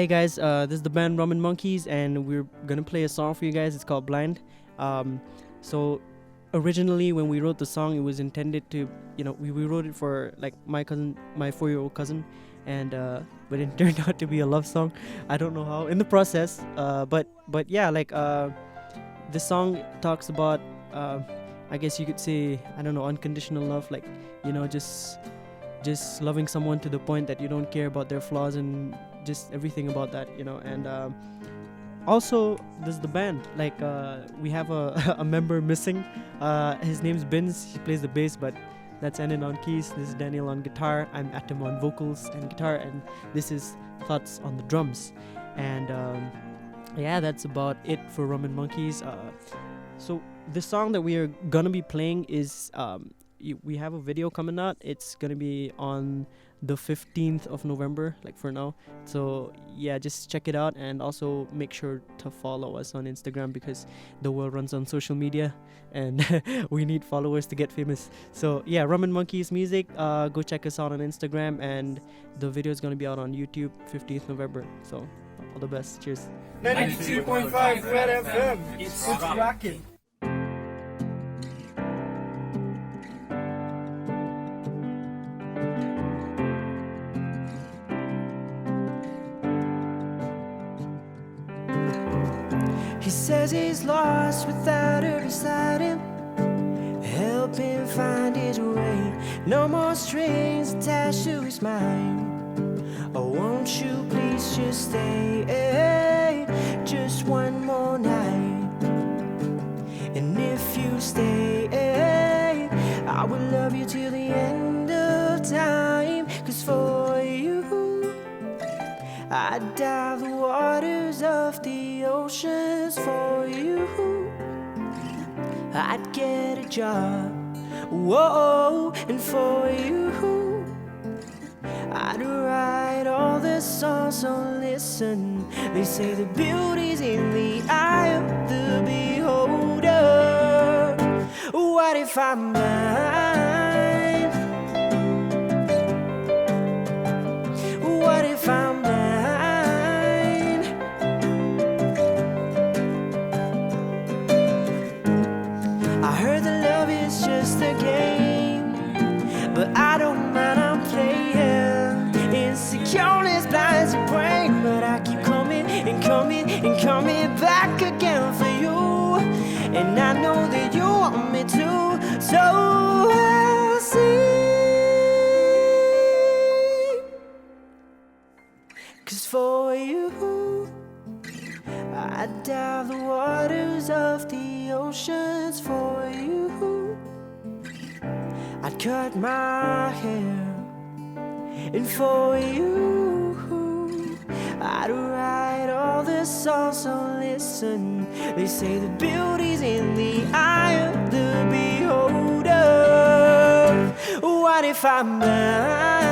Hey guys, this is the band Rum and Monkeys, and we're gonna play a song for you guys. It's called Blind. So originally, when we wrote the song, it was intended to, we wrote it for like my cousin, my 4-year-old cousin, and but it turned out to be a love song. I don't know how in the process, but yeah, this song talks about, I guess you could say, I don't know, unconditional love, like just loving someone to the point that you don't care about their flaws and just everything about that, and also this is the band, we have a member missing. His name's Binz. He plays the bass, but that's Enan on keys. This is Daniel on guitar. I'm Atom on vocals and guitar, and this is Thoughts on the drums. And yeah, that's about it for Rum and Monkeys. So the song that we are gonna be playing is we have a video coming out. It's gonna be on the 15th of November, for now. So yeah, just check it out, and also make sure to follow us on Instagram, because the world runs on social media and we need followers to get famous. So yeah, Rum and Monkeys music, go check us out on Instagram, and the video is gonna be out on YouTube 15th November. So all the best. Cheers. 92.5 Red FM. It's rocking. He says he's lost without her beside him. Help him find his way. No more strings attached to his mind. Oh, won't you please just stay just one more night? And if you stay, I will love you till the end of time. 'Cause for you, I'd dive the waters of the oceans. For you, I'd get a job. Whoa, and for you, I'd write all the songs. So listen, they say the beauty's in the eye of the beholder. What if I'm blind? What if I'm blind? I heard that love is just a game, but I don't mind, I'm playing. Insecureness blinds your brain, but I keep coming and coming and coming back again for you. And I know that you want me to, so I'll see. 'Cause for you, I'd dive the waters of the oceans. For you, I'd cut my hair. And for you, I'd write all the songs. So listen, they say the beauty's in the eye of the beholder. What if I'm blind?